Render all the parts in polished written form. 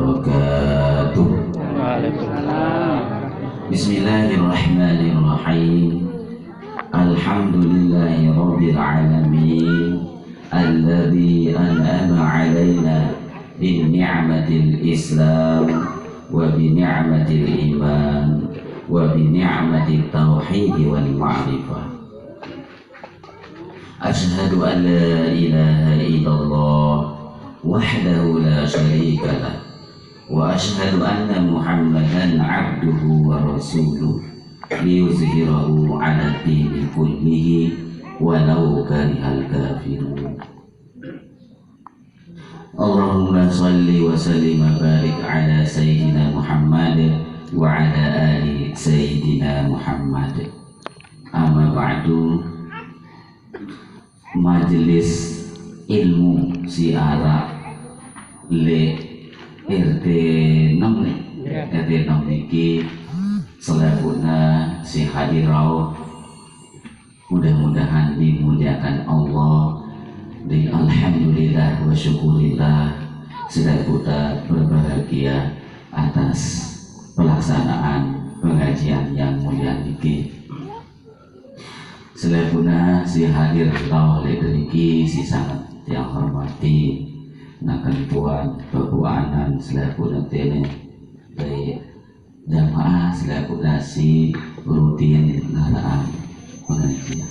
wabarakatuh. Bismillahirrahmanirrahim. Alhamdulillahi rabbil alamin alladzi an'ama 'alaina bi ni'matil islam wa bi ni'matil iman wa bi ni'matit tauhid wal ma'rifah. Asyhadu an la ilaha illallah wahdahu la syarika lah wa asyhadu anna Muhammadan 'abduhu wa rasuluh liyuzhirahu 'ala dini kullihi walau karihal kafirun. Allahumma salli wa sallim wa barik ala sayyidina Muhammad wa ala ali sayyidina Muhammad. Amma ba'du. Majelis ilmu siara le RT 6 niki selebutna si hadirau mudah-mudahan dimuliakan Allah di alhamdulillah wa syukurillah sedaya berbahagia atas pelaksanaan pengajian yang mulia niki. Selebutna si hadirau le niki si sangat yang hormati nakan puan pebuanan selebutna tene dari jamaah selebutna si rutin ngaraan pengajian.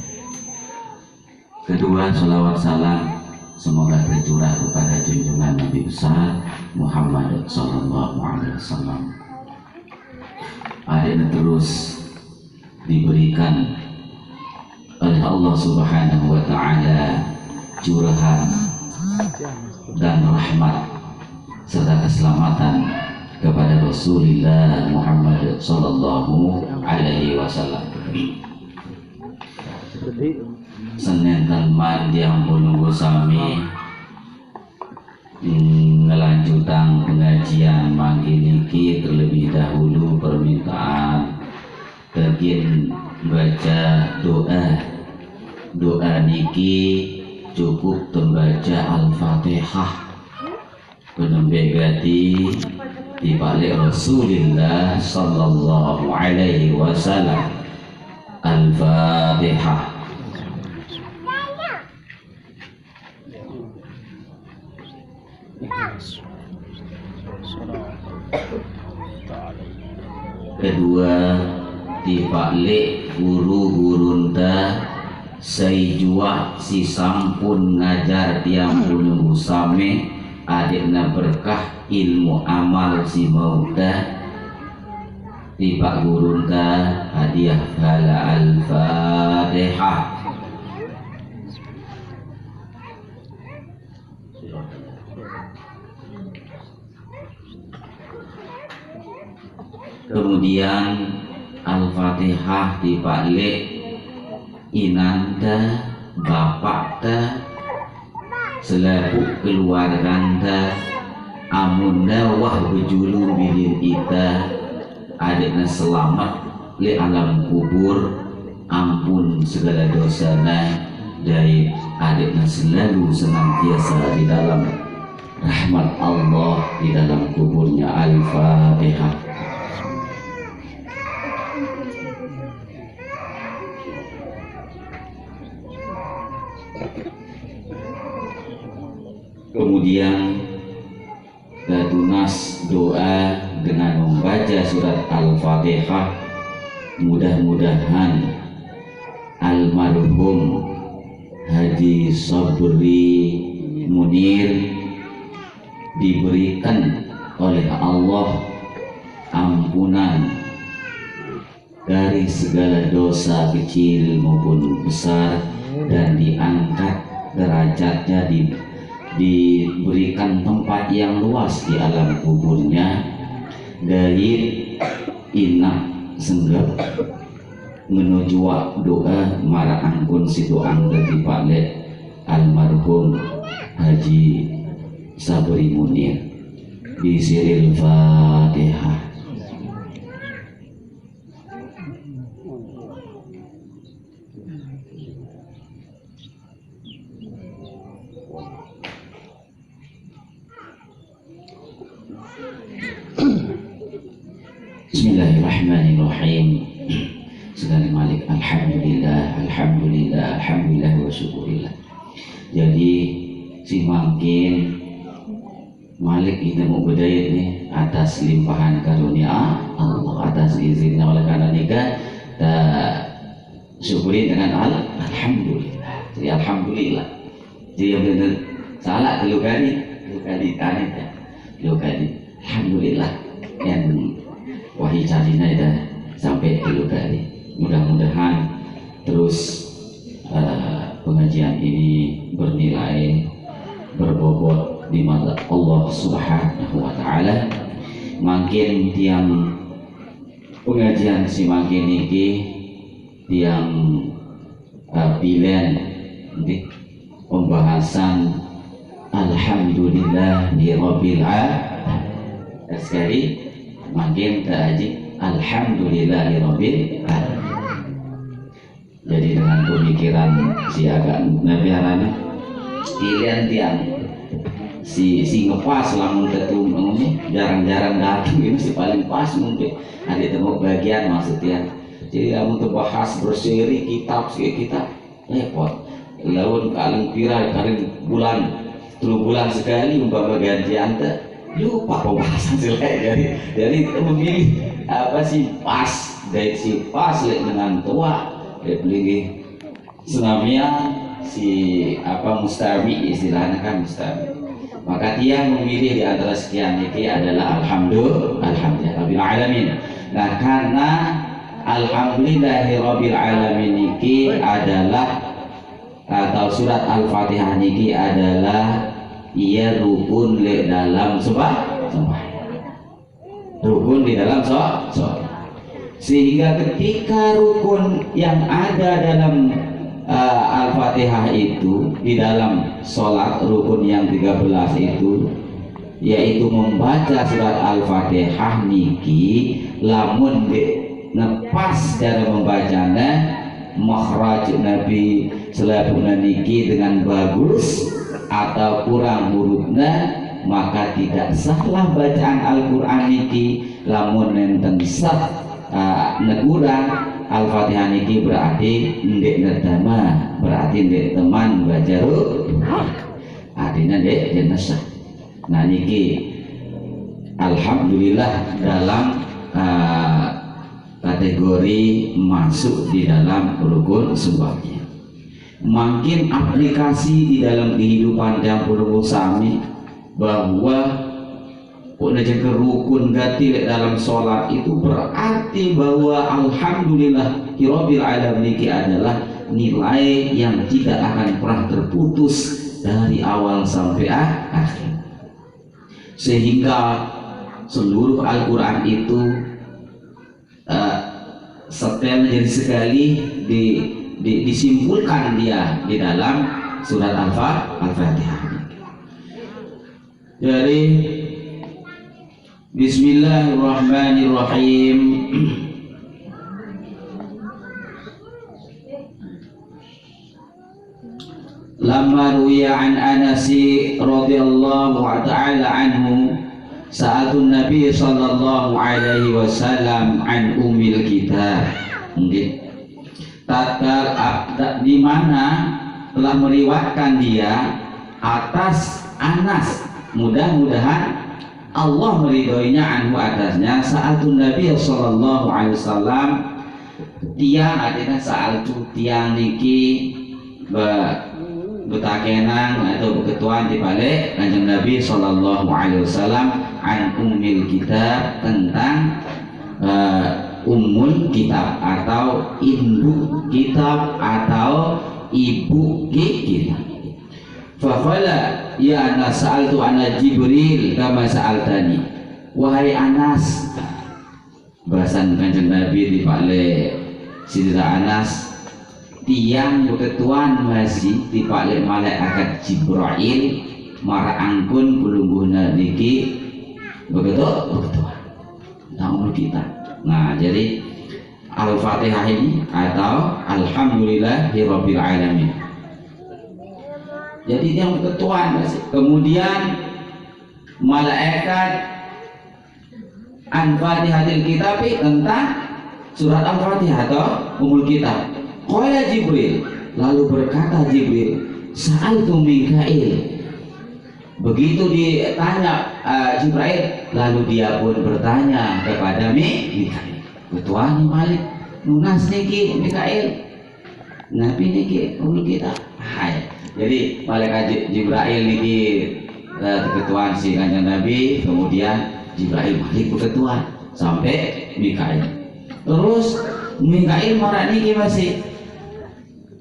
Kedua, salawat salam semoga tercurah kepada junjungan Nabi besar Muhammad sallallahu alaihi wasallam. Adanya terus diberikan oleh Allah Subhanahu wa taala curahan dan rahmat serta keselamatan kepada Rasulullah Muhammad sallallahu alaihi wasallam. Senin teman yang menunggu sami ngelanjutan pengajian mangkin niki terlebih dahulu permintaan terkin baca doa niki cukup membaca Al-Fatihah penembegati di balik Rasulullah sallallahu alaihi wasallam. Al-Fatihah. Kedua, di balik guru-gurunta sayjua si sampun ngajar tiang pununggu same adikna berkah ilmu amal si mauta tiba gurunta hadiah hala al-Fatihah. Kemudian Al-Fatihah dibalik inanda bapakta selaku keluarganda amunda wah bejulu bilin ita adikna selamat li alam kubur ampun segala dosana dari adikna selalu senantiasa di dalam rahmat Allah di dalam kuburnya. Al-Fatihah. Kemudian tunas doa dengan membaca surat Al-Fatihah. Mudah-mudahan almarhum Haji Sabri Munir diberikan oleh Allah ampunan dari segala dosa kecil maupun besar dan diangkat derajatnya diberikan tempat yang luas di alam kuburnya dari inak senggap menuju doa marah angkun si doang dari balik almarhum Haji Sabri Munir di siril Fatihah. Bismillahirrahmanirrahim. Segala malik, alhamdulillah, alhamdulillah, alhamdulillah wa syukurillah. Jadi si mungkin malik kita mau berdaya nih atas limpahan karunia Allah, atas izinnya. Oleh karena nikah kita syukuri dengan alhamdulillah. Jadi alhamdulillah. Jadi yang benar salah telu kali aneh ya. Telu kali alhamdulillah yang wahai carina dah sampai telu kali. Mudah-mudahan terus pengajian ini bernilai, berbobot di mata Allah Subhanahu wa taala. Makin tiang pengajian si makin ini tiang pilihan pembahasan alhamdulillahirabbil alamin. Sekali makin ta'ajib alhamdulillahirabbil alamin. Jadi dengan pemikiran si agak Nabi Harana pilihan tiang si ngepas lamun ketum jarang-jarang datang ini si paling pas mungkin ada temu bagian maksudnya. Jadi lamun tuh bahas berseri kitab repot. Lawan kalian viral kalian bulan sekali umpama gantian teh lupa pembahasan selesai. Jadi memilih apa sih pas dari si pas dengan tua beli senamnya si apa mustami istilahnya kan mustami. Maka dia memilih di antara sekian itu adalah alhamdulillahirabbil alamin. Nah karena alhamdulillahirabbil alamin ini adalah atau surat Al-Fatihah ini adalah ia rukun di dalam sembahyang. Rukun di dalam sholat. Sehingga ketika rukun yang ada dalam Al-Fatihah itu di dalam sholat, rukun yang 13 itu yaitu membaca surat Al-Fatihah niki lamun nepas cara membacanya makhraj Nabi selapuna niki dengan bagus atau kurang hurufnya, maka tidak salah bacaan Al-Quran niki. Lamun nenten sah negurang Al-Fatihah niki berarti ndek nedama, berarti ndek teman baca artinya ndek jenazah. Nah niki alhamdulillah dalam kategori masuk di dalam rukun sembahyang. Makin aplikasi di dalam kehidupan yang perlu sami bahwa ke rukun gatil dalam sholat itu berarti bahwa alhamdulillahirabbil alamin ini adalah nilai yang tidak akan pernah terputus dari awal sampai akhir. Sehingga seluruh Al-Quran itu setel jadi sekali disimpulkan dia di dalam surat Al-Fatihah. Jadi Bismillahirrahmanirrahim. Lamma ruya an Anas radhiyallahu ta'ala anhu sa'atun Nabi sallallahu alaihi wasallam an ummil kitab. Tatkala di mana telah meriwayatkan dia atas Anas, mudah-mudahan Allah meridhoinya anhu atasnya, sa'atun Nabi sallallahu alaihi wasallam tiang artinya saat itu tiang niki betakenang atau beketuan di balik Kanjeng Nabi sallallahu alaihi wasallam an ummil kitab, tentang ummul kitab atau induk kitab atau ibu kitab. Faqala ya Anas sa'altu ana Jibril kama sa'altani. Wahai Anas, bahasan Kanjeng Nabi di balik Sidra Anas, tiang beketuan masih di balik malaikat Jibril marah angkun pelungguhna niki beketuan namun kita. Nah jadi Al-Fatihah ini atau alhamdulillahirabbil alamin. Jadi yang beketuan masih. Kemudian malaikat an Fatihatil Kitab, tentang surat Al-Fatihah atau Ummul Kitab. Qala Jibril, lalu berkata Jibril, sa'altu Mikail. Begitu ditanya Jibril, lalu dia pun bertanya kepada Mikail. Ketuanya Malik, nunas niki Mikail, Nabi niki Ummul Kitab. Hai. Jadi malaikat Jibril niki ketuaan si kanjeng Nabi, kemudian Jibril Malik ketuaan sampai Mikail. Terus Mikail marah niki masih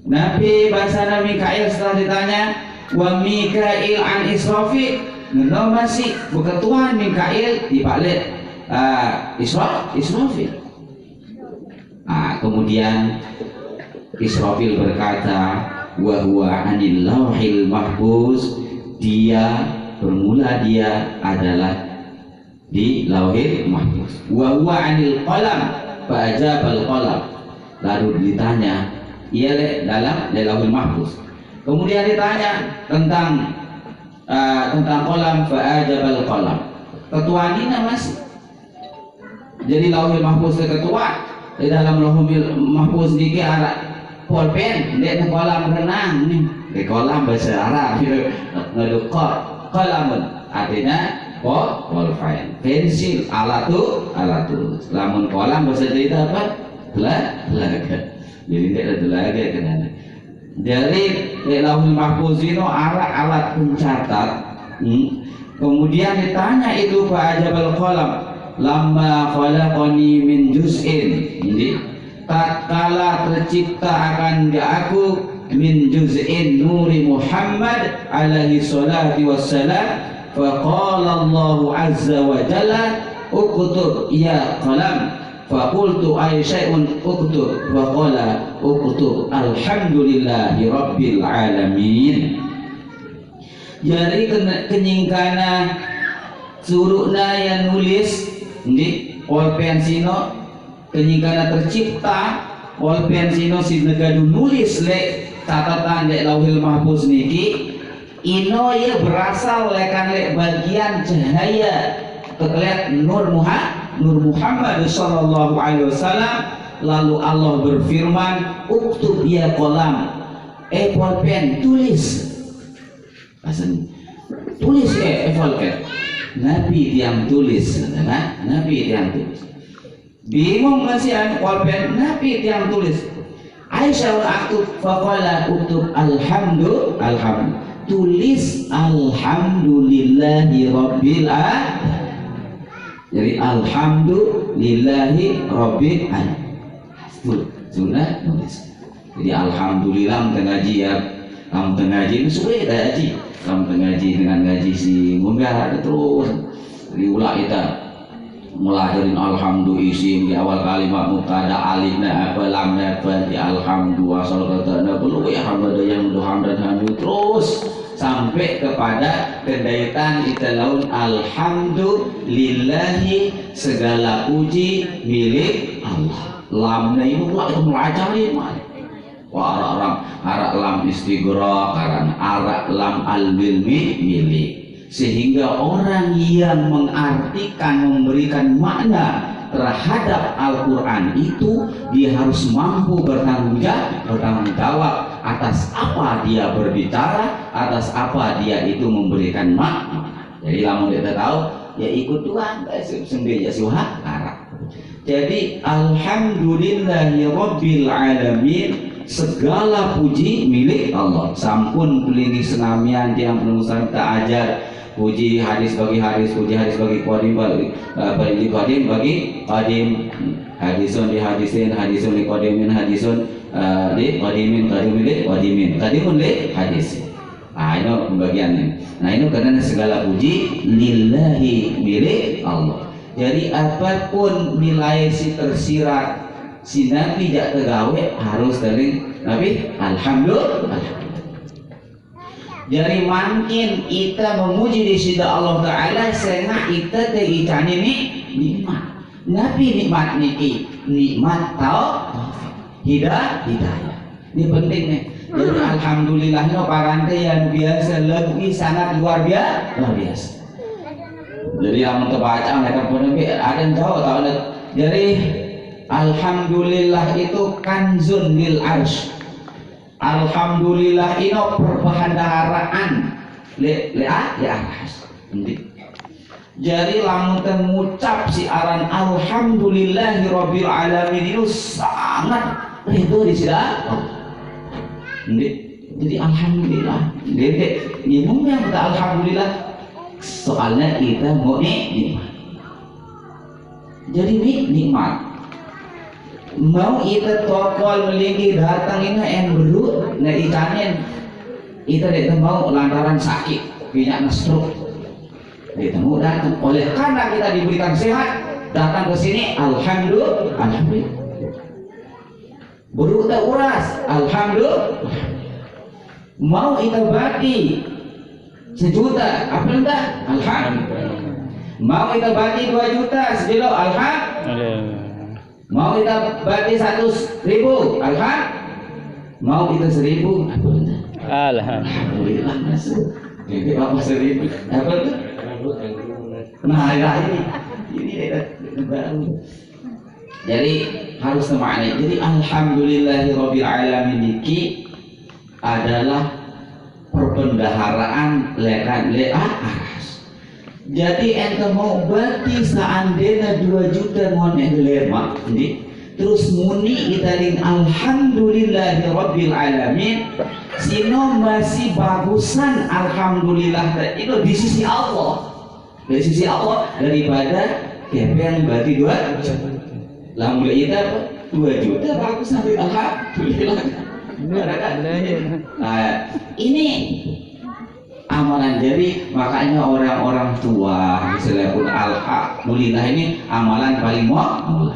Nabi bahasa Mikail setelah ditanya wa Mikail an Israfil, no masih berketuaan Mikail dibalik Israfil. Kemudian Israfil berkata wa huwa anil lauhil mahfuz, dia bermula dia adalah di lauhil mahfuz. Wa huwa anil qalam fa ajabal qalam, lalu ditanya ia dalam lauhil mahfuz. Kemudian ditanya tentang qalam fa ajabal qalam. Ketuaan ini masih jadi lauhil mahfuz ketuaan di dalam lauhil mahfuz niki arah pulpen di kolam renang nih, di kolam bahasa Arab ngedukor kolamun artinya pulpen, pensil, alatu, lamun kolam bahasa Jawa apa? Telaga. Jadi tidak ada telaga kan. Dari lauhul mahfuz itu alat pencatat. Kemudian ditanya itu Pak Ajabal Qalam, lamma khalaqani min juz'in. Jadi tatkala tercipta akan aku min juz'in nuri Muhammad alaihi salatu wassalam, faqala Allah azza wa jalla uktub ya qalam, faqultu ay syai'un uktub, faqala uktub alhamdulillahi rabbil alamin. Jadi kenyingkana suruna yang nulis di pulpen sino, kenyingkana tercipta pulpen sino si negadu nulis le catatan le lauhil mahfuz niki ino ya berasal lekan le bagian cahaya terlihat nur Muhammad sallallahu alaihi wasallam. Lalu Allah berfirman uktub ya qalam, pulpen tulis, tulis pulpen. Nabi yang tulis, Nabi yang tulis. Bingung masih pulpen, Nabi yang tulis. Aisyah aktub faqala uktub alhamdulillah, tulis alhamdulillahi rabbil alamin. Jadi alhamdulillahi rabbil alamin. Sudah nulis. Jadi alhamdulillah mengaji ya, kamu mengaji itu sudah ngaji, kamu mengaji dengan ngaji si munggah terus diulang kita mulai dari alhamdulillah isim di awal kalimat mubtada alifna apa lamna apa di alhamdulillah sallallahu alaihi ya hamdan yang hamdan hamid terus sampai kepada kedaitan kita laun alhamdulillahi, segala puji milik Allah. Lamnya itu melacari arak lam istighraq karena arak lam al-ilmi milik, sehingga orang yang mengartikan memberikan makna terhadap Al-Quran itu dia harus mampu bertanggung jawab atas apa dia berbicara, atas apa dia itu memberikan makna. Jadi lamun kita tahu ya ikut Tuhan sembelih suha arah. Jadi alhamdulillahi rabbil alamin, segala puji milik Allah. Sampun kulingi senamian tiang penulisan tak ajar puji hadis bagi hadis, puji hadis bagi qadim bagi qadim bagi qadim, hadisun di hadisin, hadisun li qadimin, hadisun li qadimin, qadimin li qadimin, qadimun li hadis. Ini pembagiannya. Nah ini karena segala puji lillahi milik Allah. Jadi apapun nilai si tersirat si Nabi jak tegawe harus dari Nabi alhamdulillah. Jadi makin kita memuji di sisi Allah Taala sehingga kita tericani nikmat. Nabi nikmat niki nikmat taufik hidayah. Ini penting nih. Jadi alhamdulillah no parante yang biasa lebih sangat luar biasa. Jadi yang terbaca mereka pun ada yang tahu tahu. Jadi alhamdulillah itu kanzun lil arsh. Alhamdulillah ini perbahandaharaan le arsh. Jadi lamun mengucap si aran alhamdulillahirabbil alamin itu sangat ridho di sini. Jadi alhamdulillah. Dedek minumnya kita alhamdulillah. Soalnya kita mau nikmat. Jadi nikmat. Mau kita tokol melinggi datang ini yang berut, nah ikannya kita tidak mau lantaran sakit, punya stroke. Kita mau datang, oleh karena kita diberikan sehat, datang ke sini, alhamdulillah, alhamdulillah. Berut tak uras, alhamdulillah. Mau kita bagi 1 juta, apa enggak? Alhamdulillah. Mau kita bagi 2 juta, 1 kilo, alhamdulillah. Mau kita bagi 100.000, alhamdulillah. Mau kita 1.000, apa enggak? Alhamdulillah. Jadi apa 1.000? Apa enggak? Nah ini baru. Jadi harus semakna. Jadi alhamdulillahirabbil alamin iki adalah perbendaharaan aras. Jadi ente mau berarti seandainya 2 juta mau lemak, terus muni kita ring alhamdulillahirabbil alamin, sino masih bagusan alhamdulillah itu di sisi Allah. Dari sisi Allah daripada yang berarti 2 juta. Lamun kita 2 juta bagus sampai alhamdulillah. Nah, ini amalan. Jadi makanya orang-orang tua misalnya pun alhamdulillah ini amalan paling mulia.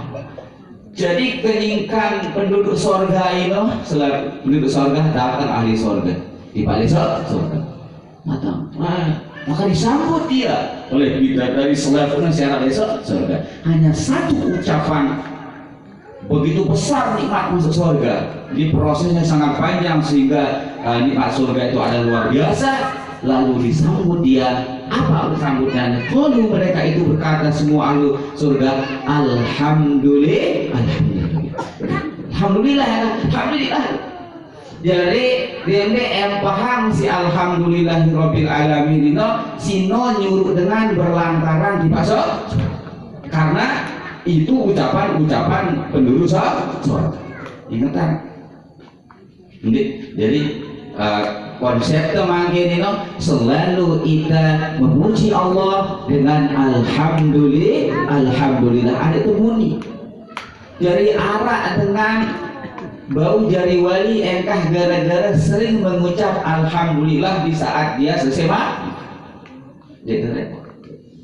Jadi kenyingkan penduduk sorga ini, selain penduduk sorga datang ahli sorga di balik sorga datang. Maka disambut dia oleh bidadari selain secara besok sorga. Hanya satu ucapan begitu besar nikmat masuk surga. Di prosesnya sangat panjang sehingga nikmat surga itu ada luar biasa. Lalu disambut dia, apa sambutnya? Kalau mereka itu berkata semua ahli surga, alhamdulillah, alhamdulillah, alhamdulillah. Jadi dia yang paham si alhamdulillahirabbil alamin itu sino nyuruh dengan berlantaran di pasok karena itu ucapan penduduk surga. Ingatan. Jadi konsep temangkin itu selalu kita memuji Allah dengan alhamdulillah, alhamdulillah. Ada itu muni. Jadi arah dengan bau jari wali engkah gara-gara sering mengucap alhamdulillah di saat dia selesai mati. Jadi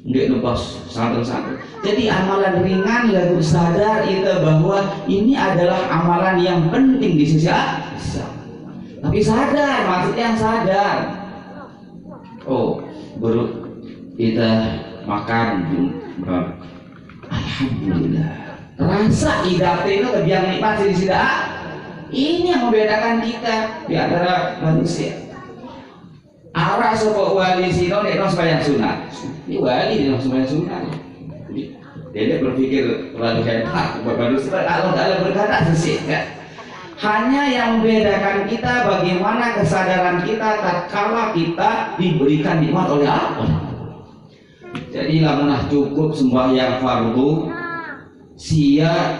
dia lepas santai-santai. Jadi amalan ringan lalu sadar itu bahwa ini adalah amalan yang penting di sisi Allah. Tapi sadar, maksudnya sadar. Oh, baru kita makan, alhamdulillah. Rasa idate itu yang nikmat di sini. Ini yang membedakan kita di antara manusia. Arah sebuah wali sino nek sembahyang sunat. Ini wali nek sembahyang sunat. Dia berpikir terlalu hebat. Manusia Allah Taala berkata sesat kan. Hanya yang membedakan kita bagaimana kesadaran kita tatkala kita diberikan nikmat oleh Allah. Jadi lamunah cukup sembahyang fardu sia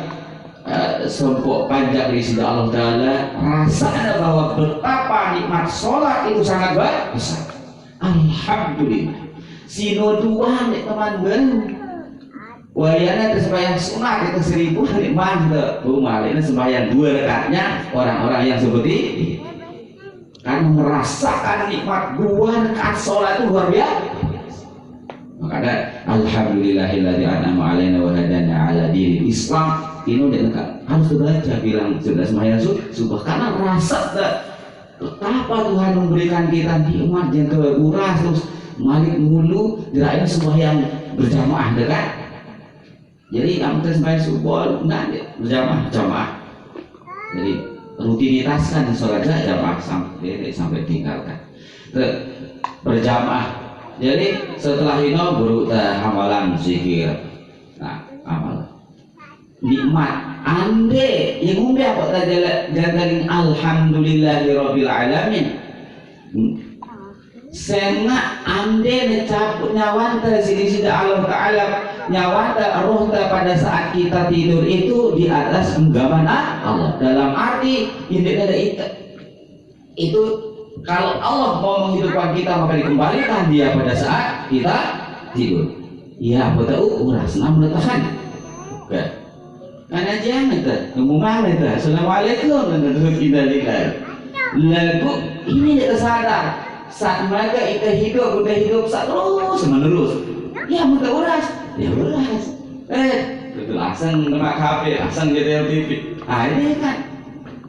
sempok panjang di sisi Allah Taala, rasanya bahwa betapa nikmat sholat itu sangat besar. Alhamdulillah. Sino dua nih teman-teman. Wayana itu sembahyang sunat itu 1000 nikmat rumah ini sembahyang 2 rekatnya orang-orang yang seperti ini kan merasakan nikmat 2 rekat sholat itu luar biasa. Makanya alhamdulillahilladzi an'ama 'alaina wa hadana 'ala dinil Islam. Ini udah harus dibaca bilang sudah sembahyang subuh karena rasa betapa Tuhan memberikan kita nikmat yang keurang terus malik mulu dirayain sembahyang berjamaah dekat. Jadi kamu sembahyang subuh enggak berjamaah. Jadi rutinitaskan sholat jamaah sampai tinggalkan berjamaah. Jadi setelah itu beruta amalan zikir. Nah, amal nikmat ande yang ngombe apa tadi jagain alhamdulillahirabbil alamin. Senga ande ngecaput nyawanta sini Allah Ta'ala nyawanta rohta pada saat kita tidur itu di atas genggaman Allah. Dalam arti ini ada itu kalau Allah mau menghidupkan kita maka dikembalikan dia pada saat kita tidur. Ya betul uras enam letakan. Oke. Karena jangan itu ngomong itu. Assalamualaikum dan terus kita lihat. Lagu ini tidak sadar. Saat mereka kita hidup terus menerus. Ya muka uras, ya uras. Betul langsung nama HP, langsung jadi TV. Ah ini kan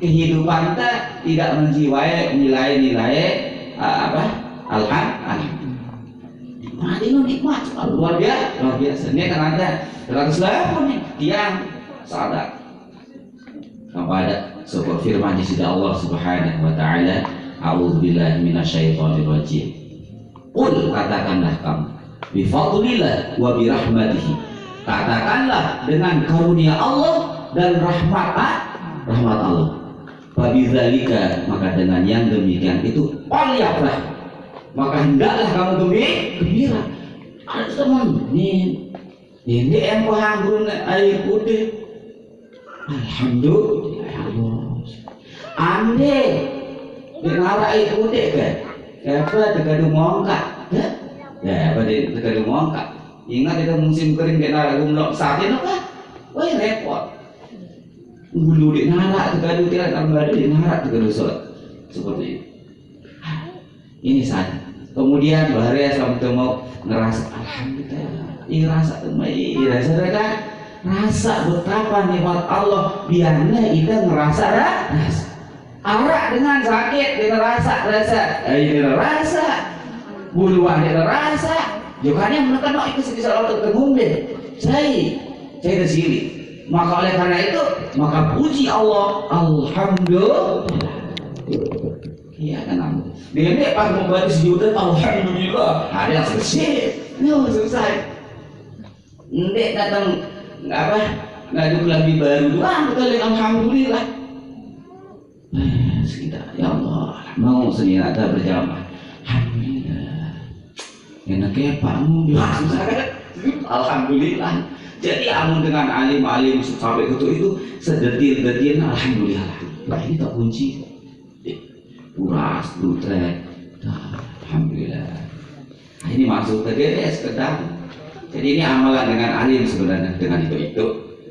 kehidupan kita tidak menjiwai nilai-nilai alhamdulillah. Nikmat itu nikmat luar biasa. Ini kan ada 180 nih tiang sadar kepada sebuah firman di sisi Allah Subhanahu wa taala. A'udzubillahi minasyaitonir rajim. Qul katakanlah kamu bi fadlillah wa bi rahmatihi. Katakanlah dengan karunia Allah dan rahmat Allah. Fabidzalika maka dengan yang demikian itu falyafrah. Maka hendaklah kamu gembira. Ada teman ini yang paham guna air putih. Alhamdulillah. Ande dengar air putih kan? Apa terkadang mongkak? Ya apa terkadang mongkak? Ingat itu musim kering dengar gumlok satin apa? Wah repot. Bulu di narak terkadang tidak tambah di narak terkadang sholat seperti itu. Ini saja. Kemudian bahaya sampai mau ngerasa alhamdulillah. Ini rasa temai, rasa betapa nikmat Allah biarnya kita ngerasa rasa. Arak dengan sakit dengan rasa ini rasa buluan dengan rasa Jokannya menekan itu sedih Allah tergumbe saya tersili. Maka oleh karena itu maka puji Allah alhamdulillah. Iya kan dia pas membaca sejuta alhamdulillah ada yang selesai selesai ndek datang ngaduk lagi baru doang betul alhamdulillah. Sekitar ya Allah mau senjata berjamaah alhamdulillah enaknya pakmu biasa alhamdulillah. Jadi amun dengan alim-alim sampai itu sedetil-detil alhamdulillah. Nah ini tak kunci uras, dutrek alhamdulillah. Nah, ini masuk ke DDS sekedar. Jadi ini amalan dengan alim sebenarnya dengan itu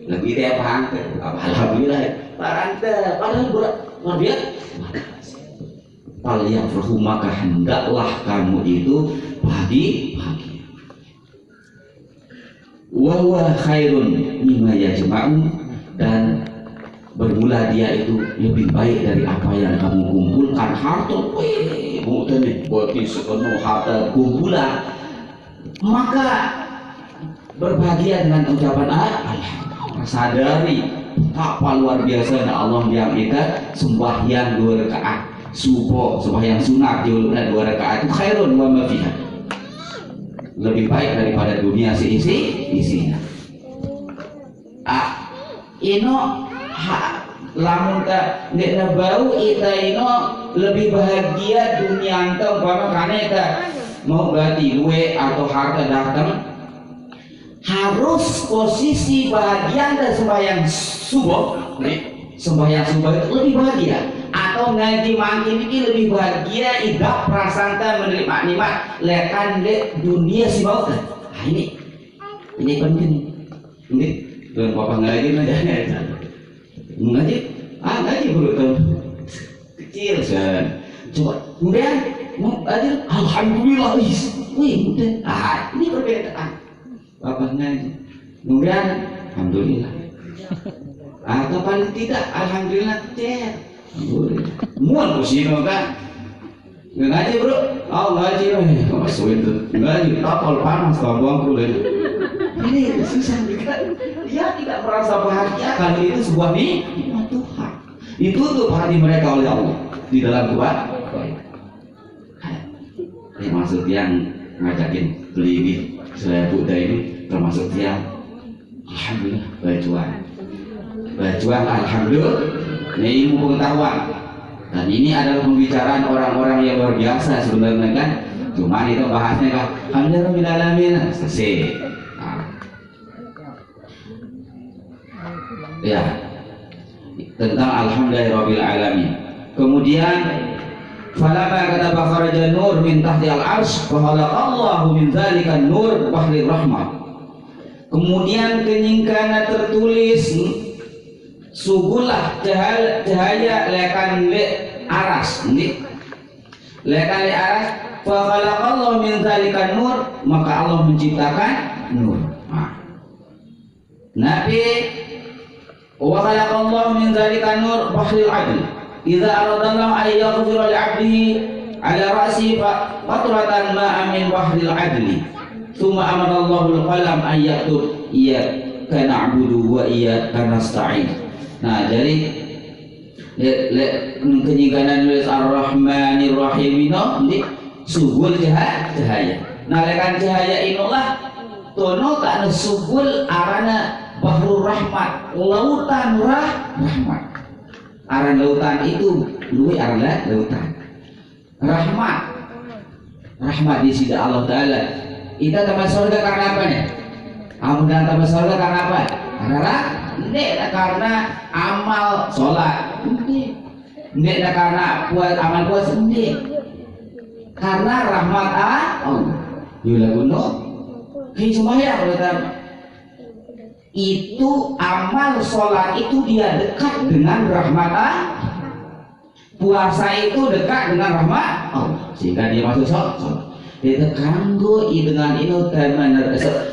lebih dia paham alhamdulillah parante padahal luar biasa. Yang maka hendaklah kamu itu bahagia. Wa khairun mimma yajma'un dan bermula dia itu lebih baik dari apa yang kamu kumpulkan harta. Bukan bagi sepenuh harta kumpulan. Maka berbahagia dengan ucapan alhamdulillah. Sadari betapa luar biasa Allah yang kita sembahyang 2 rakaat subuh, sembahyang sunat di 2 rakaat itu khairun wa ma fiha. Lebih baik daripada dunia isinya. Ino lamun ta nek bau ita ino lebih bahagia dunia antum umpama karena ita mau ganti duit atau harta datang harus posisi bahagia dan sembahyang subuh itu lebih bahagia atau ngaji makin ini lebih bahagia idap prasangka menerima nikmat lekan de dunia si bau. Nah ini penting ini dengan papa ngaji aja ngaji bro tuh kecil kan coba kemudian mau ngaji alhamdulillah udah ini perbedaan papa ngaji kemudian alhamdulillah atau paling tidak alhamdulillah mual kusino kan ngaji bro ngaji masukin tuh ngaji tapal panas bang kulit ini susah juga dia tidak merasa bahagia kalau itu sebuah nikmat Tuhan ditutup hati mereka oleh Allah di dalam kebaikan. Ini maksud yang ngajakin beli saya Buddha ini termasuk dia. Alhamdulillah bajuan alhamdulillah ini ilmu pengetahuan, dan ini adalah pembicaraan orang-orang yang luar biasa sebenarnya kan, cuma itu bahasnya kan alhamdulillah alamin selesai. Ya, tentang alhamdulillahirabbil alamin. Kemudian falamma kataba kharaja nur min tahti al-arsy fa khalaqallahu min dzalika nur bahri rahmah. Kemudian kenyingkana tertulis sugulah cahaya lekan le aras lekan le aras fa khalaqallahu min dzalika nur, maka Allah menciptakan nur. Nabi wa khalaqallahu min dzalika nur bahril adl idza aradallahu an yaghfira li 'abdihi 'ala ra'si qatratan ma'a min bahril adli thumma amara Allahu al-qalam an yaktub iyyaka na'budu wa iyyaka nasta'in. Nah, jadi kenyingkanan nulis ar-rahmanir rahim ini sugul cahaya. Nah, lekan cahaya inilah tono tak sugul arana bahrul rahmat, lautan rahmat. Aran lautan itu luwe aran lautan rahmat di sisi Allah Ta'ala. Kita tambah surga karena apa nih? Amun tambah surga karena apa? Karena amal sholat, karena amal puasa, karena rahmat Allah. Yula guno, semuanya itu amal sholat itu dia dekat dengan rahmat Allah. Puasa itu dekat dengan rahmat Allah, sehingga dia masuk sholat. Itu kanggo dengan itu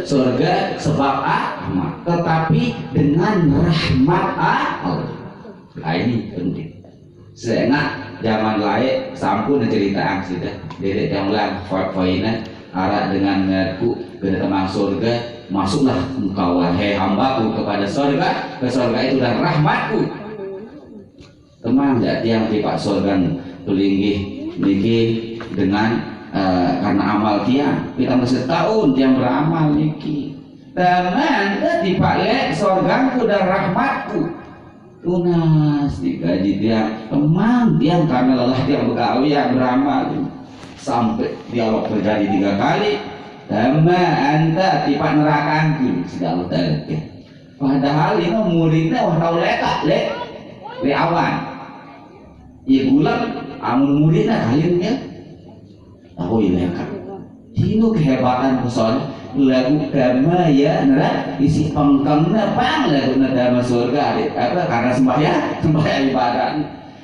surga sebab rahmat, tetapi dengan rahmat Allah. Nah, ini penting. Saya ingat zaman lain sampun cerita sudah dari yang lain poinnya arah dengan ngaku ke temang surga, masuklah engkau wahai hambaku kepada surga, ke surga itu dan rahmatku. Teman jadi yang tipak surga tulinggih niki dengan karena amal dia, kita masih tahun yang beramal niki. Teman tadi Pak Lek sorgaku dan rahmatku tunas digaji dia emang dia karena lelah dia begawi yang beramal sampai dialog terjadi 3 kali. Teman anta tipak nerakanku segala terke. Padahal ini muridnya wah tahu le awan. Iya bulan amun muridnya kalinya tahu ini kan. Ini kehebatan persoalan lagu dhamma ya nera isi pengkengna pang lagu dhamma surga apa karena sembahyang ibadah.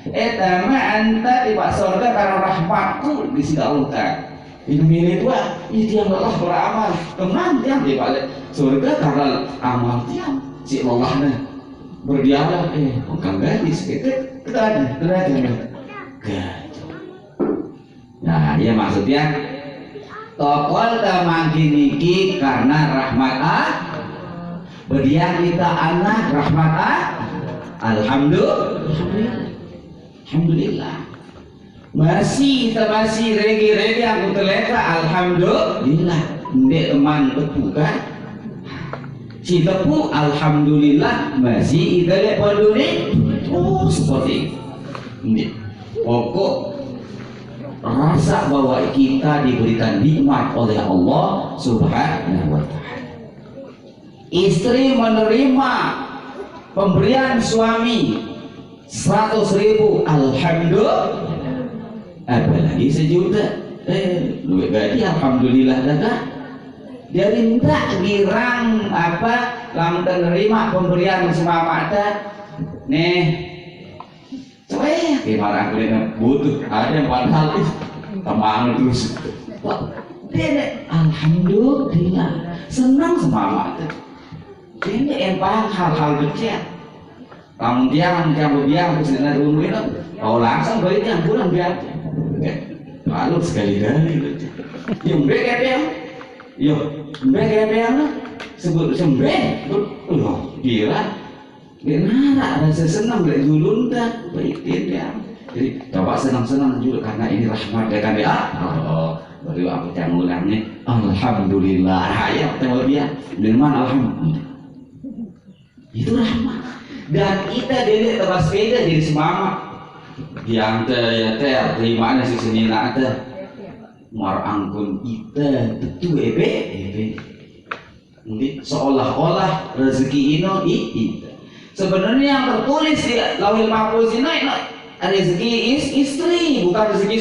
Dhamma anta di surga karena rahmatku di sisi Allah. Ini milih dua, itu yang Allah beramal. Teman dia di balik surga karena amal dia si Allah berdialog bukan gadis kita ada. Nah, ya maksudnya tokol tamangkin niki karena rahmat berdiam kita anak rahmat alhamdulillah masih regi aku terleka alhamdulillah ndek teman tepu kan si tepu alhamdulillah masih idale peduli seperti ini pokok rasa bahwa kita diberikan nikmat oleh Allah Subhanahu wa ta'ala. Istri menerima pemberian suami 100.000 alhamdulillah, apalagi sejuta duit gaji alhamdulillah dah. Jadi tak girang apa lam menerima pemberian semamata nih gimana aku lihat butuh ada yang padahal teman terus dia alhamdulillah senang semangat ini empang hal-hal kecil kemudian aku sedang rumit kau langsung balik yang kurang biar lalu sekali-kali yang sebut sembeh gila gimana rasa senang dari dulu dah baik dia jadi coba senang-senang juga karena ini rahmat ya kan ya baru aku canggulannya alhamdulillah ya temu dia dari mana alhamdulillah itu rahmat. Dan kita dede tebas sepeda jadi semangat yang ya terima si senina ada mar angkun kita betul ebe seolah-olah rezeki itu sebenarnya yang tertulis di Lauhil Mahfuz ini rezeki istri bukan rezeki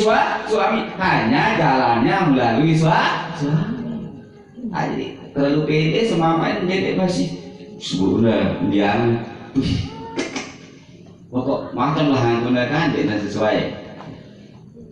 suami, hanya jalannya melalui suami. Jadi terlalu pede semamain bede masih sebulan dia pokok makanlah menggunakan tidak sesuai.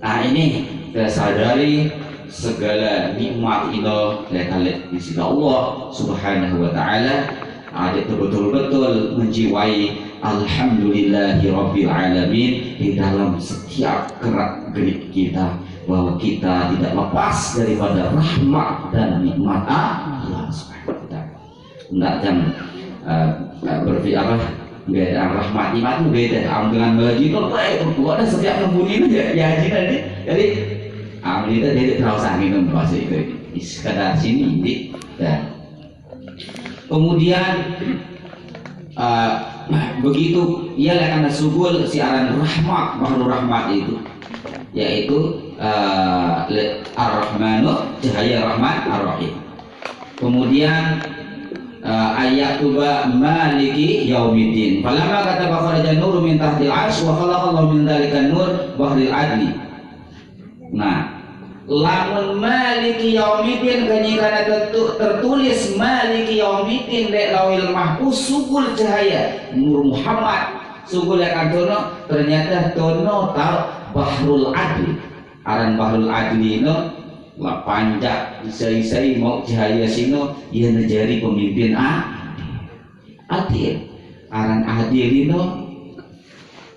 Nah ini kita sadari segala nikmat itu lekat di sisi Allah Subhanahu wa taala, ada betul-betul menjiwai alhamdulillahi rabbil alamin di dalam setiap gerak-gerik kita, bahwa kita tidak lepas daripada rahmat dan nikmat Allah Subhanahu wa taala. Enggak jangan berpikir apa beda rahmat nikmat itu beda dengan baju itu ada setiap membunyi itu ya haji tadi. Jadi amal itu tidak terlalu sakit bahasa itu sekadar sini ini. Kemudian begitu ia akan subul siaran rahmat baru rahmat itu yaitu ar-rahmanu cahaya rahmat ar-rahim. Kemudian ayat tuba maliki yaumiddin. Falamma kata kharaja nur min tahtil arsy wa khalaqallahu min dzalikan nur bahril adli. Nah, lamun maliki yaumiddin kenyikana tertulis maliki yaumiddin di Lauhil Mahfuz sugul cahaya nur Muhammad sugul akan tono ternyata tono bahrul adli. Aran bahrul adli no lah panjang isai-isai mau cahaya sino ia menjadi pemimpin adil. Aran adil ini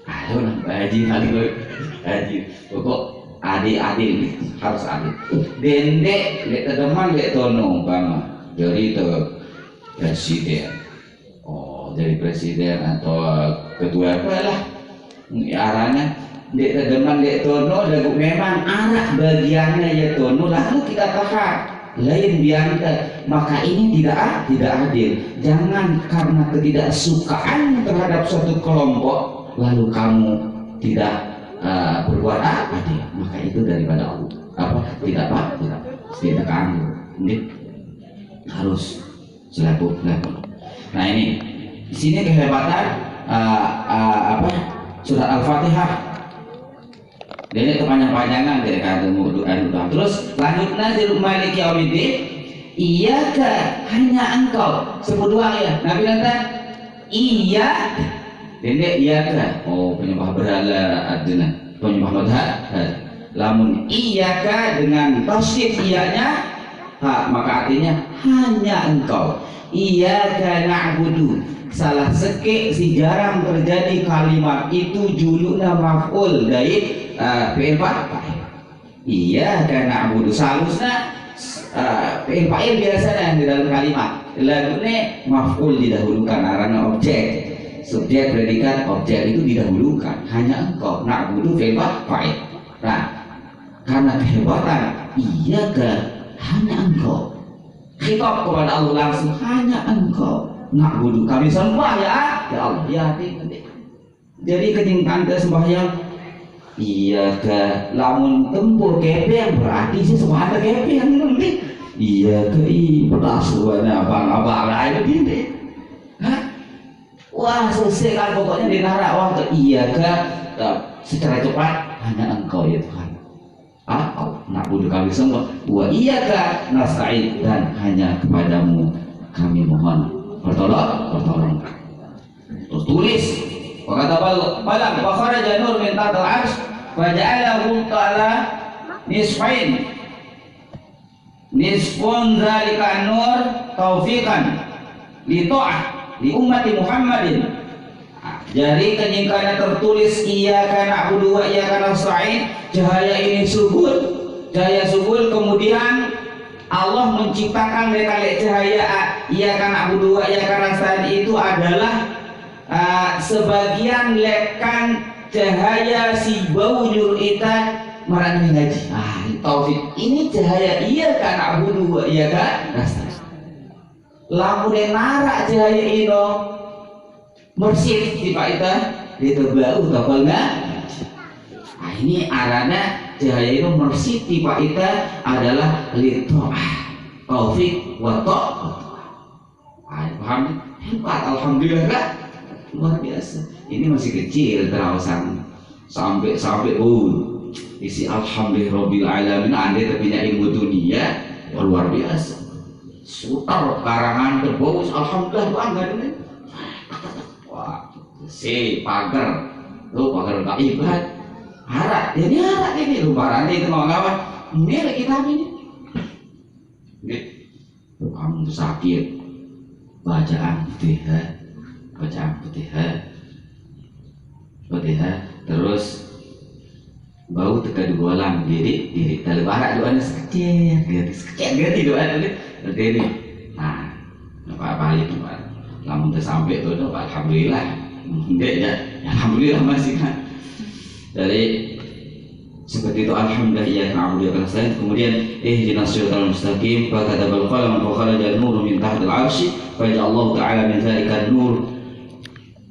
ayo nak adil pokok adil harus adil. Dendek lek teman lek tono umpama jadi itu presiden jadi presiden atau ketua apa lah arahnya dek teman dek tono lagu memang arah bagiannya ya tono lalu kita tahan lain biangkan, maka ini tidak adil. Jangan karena ketidaksukaan terhadap suatu kelompok lalu kamu tidak berbuat adil, maka itu daripada Allah tidak kamu ini harus selaku. Nah ini di sini kehebatan surat Al-Fatihah. Jadi kepanjang-panjangan dari kata doa. Terus lanjutnya di Malik Yaumiddin, iyyaka hanya engkau sebut doang ya. Nabi kata iya, dendek iyyaka. Oh penyembah berhala adina, penyembah madhab. Lamun iyyaka dengan tasydid iyanya, maka artinya hanya engkau. Iyyaka na'budu. Salah seke si jarang terjadi kalimat itu juluna maf'ul dari fi'il fa'il. Iya karena abudu salusna fi'il fa'il biasanya di dalam kalimat. Lagune maf'ul didahulukan karena objek, subjek, predikat, objek itu didahulukan. Hanya engkau na'budu fi'il fa'il. Nah, karena kehebatan iya hanya engkau. Khitab kepada Allah langsung hanya engkau. Na'budu kami sembah ya Allah ya hati. Jadi ketingkan ke sembahyang iya ke lamun tempur kepeng berarti sih semua ada kepeng nanti iya ke berasuhnya abang-abang lain gini. Wah selesai kan pokoknya di neraka. Wah ke iya ke secara cepat hanya engkau ya Tuhan. Na'budu kami sembah wa iya ke nasta'in dan hanya kepadamu kami mohon pertolongan. Terus tulis kata balang wa kharaja nur min tahtil arsy wa ja'alahu ta'ala nisfain nisfun dzalika nur taufiqan li ta'ah li ummati Muhammadin. Jadi kenyingkana tertulis iyyaka na'budu wa iyyaka nasta'in, cahaya ini cahaya subul kemudian Allah menciptakan lekalik cahaya iyyaka na'budu wa iyyaka nasta'in itu adalah sebagian lekan cahaya si baujur ita marana ngaji. Taufik ini cahaya iya kan abudu wa iya kan nasta'in. Lamun nara cahaya ino mersit di Pak Ita itu bau kapal ngaji. Ini arana cahaya ino mersit di Pak Ita adalah litoah taufik wa ta'ah. Paham? Hebat, alhamdulillah kan? Luar biasa. Ini masih kecil terawasang sampai isi alhamdulillahirabbil alamin. Anda tapi punya ilmu dunia luar biasa. Sutar karangan terbau alhamdulillah bangga dengan. Wah, si pagar gaibah. Harap ini lubaran itu mau ngapa? Ini kita ini. Kamu sakit. Bacaan Fatihah terus bau teka dualan diri kalau barak doanya sekecil gitu doanya ini apa itu lamun sampai itu alhamdulillah enggak ya alhamdulillah masih kan dari seperti itu alhamdulillah ya na'budu wa nasta'in. Kemudian ihdinas siratal mustaqim fa katabal qalam fa kharaja an-nur min tahtil 'arsy fa ja'allahu ta'ala min dzalika nur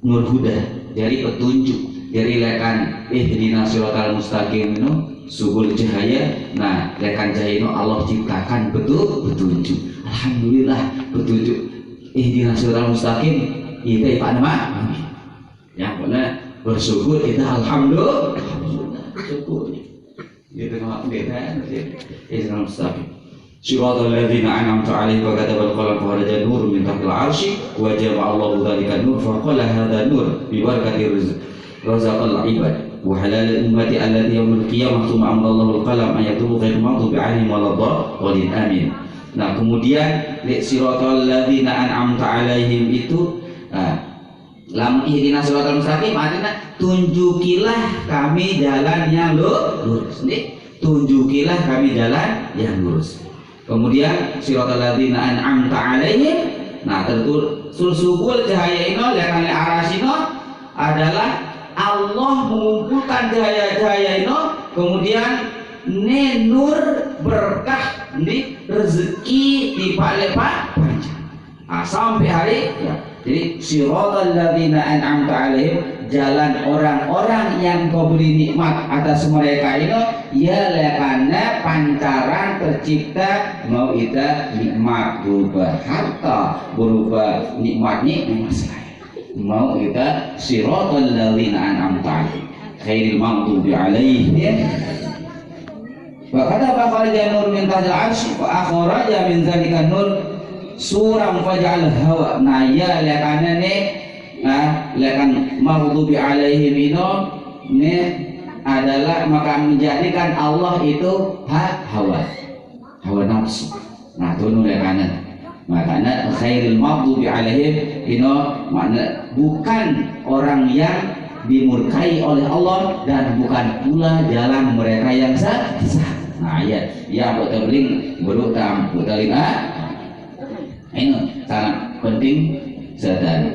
huda, dari petunjuk, dari lekan ihdinas siratal mustaqim itu subul cahaya. Nah lekan cahaya itu Allah ciptakan petunjuk. Alhamdulillah petunjuk ihdinas siratal mustaqim itu Pak nama yang mana bersyukur kita alhamdulillah syukur gitu nggak beda Islam mustaqim. Siratal ladzina an'amta 'alaihim wa katabal qalam fa kharaja nurun min tahtil 'arsy wa jama'a Allahu dzalika nur fa qala hadha nur bi barakati razaqal 'ibad wa halal ummati allati yaumil qiyamah thumma amara Allahu al-qalam an yaktubu ghairu maghdubi 'alaihim waladdallin amin. Nah kemudian siratal ladzina an'amta 'alaihim itu lam ihdinas siratal mustaqim artinya tunjukilah kami jalan yang lurus. Tunjukilah kami jalan yang lurus. Kemudian siratal ladzina an'amta 'alaihim. Nah tentu sulsugul cahaya ini lekan arasino adalah Allah mengumpulkan cahaya-cahaya ini kemudian nur berkah di rezeki di palepa panjang. Sampai hari ya. Jadi siratal ladzina an'amta 'alaihim, jalan orang-orang yang kau beri nikmat atas mereka ini ya lekana pancaran tercipta mau ita nikmat berupa harta, berupa nikmatnya masalah. Mau ita siratal ladzina an'amta 'alaihim khairil maghdubi 'alaihim. Wa kataba kharaja nur min tahtil 'arsy wa akhraja min dzalika nur suram faj'al hawa. Nah ya lekana lekan maghdubi alaihim ini adalah maka menjadikan Allah itu hawa nafsu. Nah itu lekana makanya khairil maghdubi alaihim ini makna bukan orang yang dimurkai oleh Allah dan bukan pula jalan mereka yang sesat. Nah ya betul berutam ini sangat penting sadar.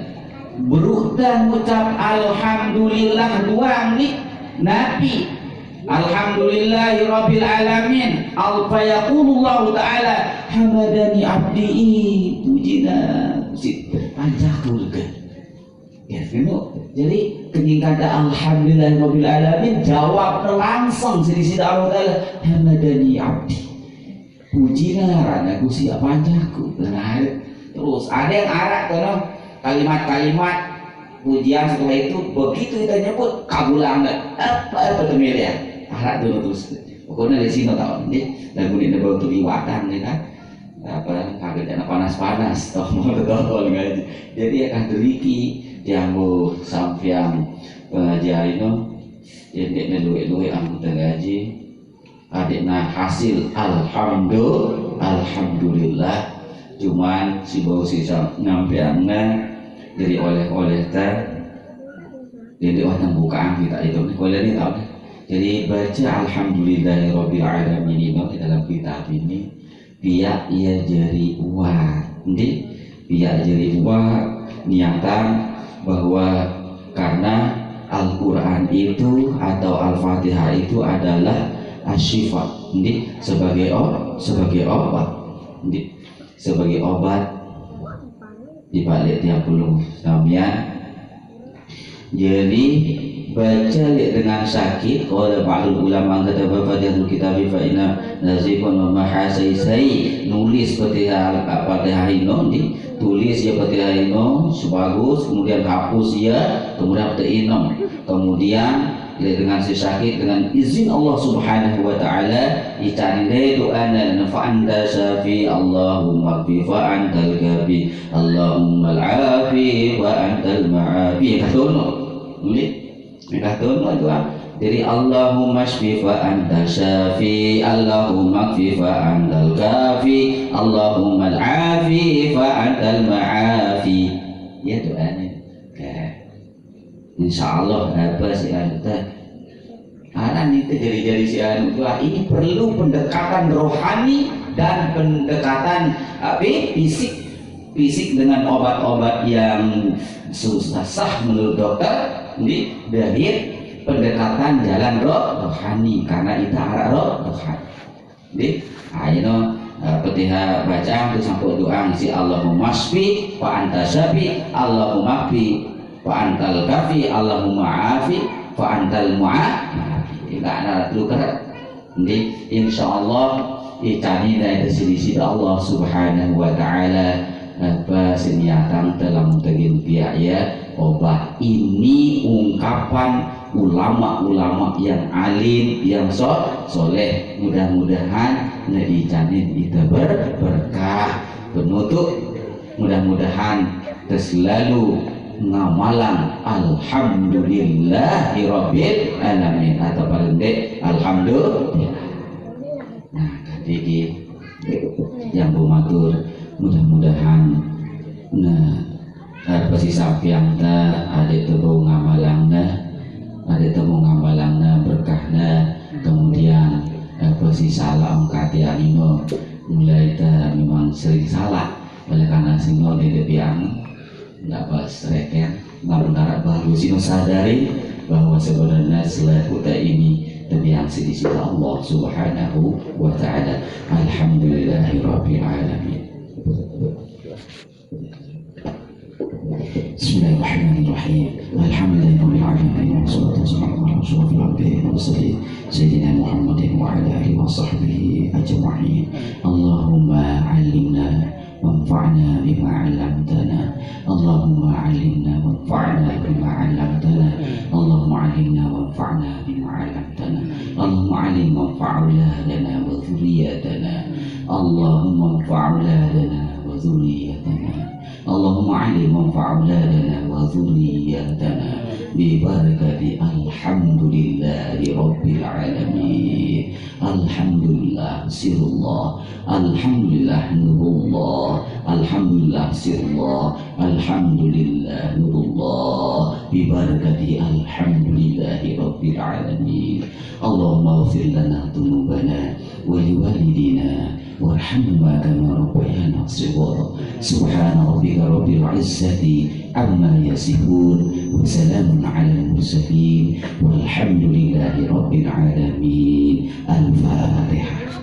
Berutang ucap alhamdulillah doang nih Nabi. Alhamdulillahirabbil alamin. Alfa yaqulullahu ta'ala hamadani abdi pujina panjahul kan. Ya jadi kenyang kata alhamdulillahirabbil alamin jawab langsung sedisi Allah Ta'ala hamadani abdi. Pujilah rana Gusti panjangku. Terus ada yang arah tono kalimat-kalimat pujian setelah itu begitu kita nyebut kabulang apa temilian arah dulu terus pokoknya di sini tahu nih lagu ini untuk iwatan nih kan apa kaget panas-panas toh mau betul ngaji jadi akan deliki diambil sampiang pengajar itu jadi dua anggota ngaji adikna hasil alhamdulillah cuman si bau sisa nyampeannya jadi oleh ta jadi orang bukaan kita itu boleh nih tahu jadi baca alhamdulillahirabbil alamin ini dalam kitab ini biar ia jadi uang biar jadi uang niatan bahwa karena Al-Quran itu atau Al-Fatihah itu adalah asyifa, sebagai obat, sebagai obat di balik tiap puluh sampeyan. Jadi baca dengan sakit. Qala ba'dul ulama kata Fatihahul kitab fa inna nazifun wa mahasisai, nulis Fatihah ino ditulis ya Fatihah ino sebagus, kemudian hapus ya, kemudian teinom, kemudian dengan si sakit dengan izin Allah Subhanahu wa taala icari doana fa anta syafi Allahumma fi fa antal gabi Allahumma al-afi wa antal ma'afi. Katono itu jadi Allahumma shfi fa anta syafi Allahumma fi fa antal kafi Allahumma al-afi fa antal ma'afi. Ya doanya insyaallah apa si anta karena itu jadi si anta ini perlu pendekatan rohani dan pendekatan fisik dengan obat-obat yang susah sah menurut dokter dari pendekatan jalan rohani, karena itu arah rohani. Ayo Fatihah baca untuk sampai doa si Allahumma shfi fa anta syafi Allahumma fi fa antal kafi Allahumma afi fa antal mu'afi. Enggak ada luka. Insyaallah itani dari sisi Allah Subhanahu wa taala apa seniatan telah mentegin biaya obat ini. Ungkapan ulama-ulama yang alim yang soleh, mudah-mudahan nabi janin itu berkah penutup, mudah-mudahan selalu ngamalan alhamdulillahirabbil alamin atau pendek alhamdulillah. Nah tadi yang bumatur mudah-mudahan pasti sampiang ada temu ngamalangna berkahna, kemudian pasti salah angkatian ini mulai memang sering salah oleh karena sino di depian nggak pas reken ngamentara baru sino sadari bahwa sebenarnya selain kita ini depian di sisi Allah Subhanahu wa taala. Alhamdulillahirabbil alamin. Bismillahirrahmanirrahim. Alhamdulillahirabbil alamin. Wassalatu wassalamu ala asyrofil anbiya'i wal mursalin sayyidina Muhammadin wa ala alihi wa sahbihi ajma'in. Allahumma 'allimna wanfa'na bima 'allamtana. Allahumma 'allimna wanfa'na bima 'allamtana. Allahumma 'allimna wanfa'na bima 'allamtana. Allahumma 'allim wanfa'uladana wa dhurriyyatana. Allahumma wanfa'uladana wa dhurriyyatana. Allahumma 'allim wanfa'uladana wa dhurriyyatana bi barakati alhamdulillahi rabbil alamin. Alhamdulillah sirullah, alhamdulillah nurullah, alhamdulillah sirullah, alhamdulillah nurullah bi barakati alhamdulillahi rabbil alamin. Allahumma ighfir lana dhunubana wa liwalidina warhamna kama rabbayana shighara. Subhana rabbika rabbil izzati amma yasifun wa salamun alal mursalin walhamdulillahi rabbil alamin. Al-Fatihah.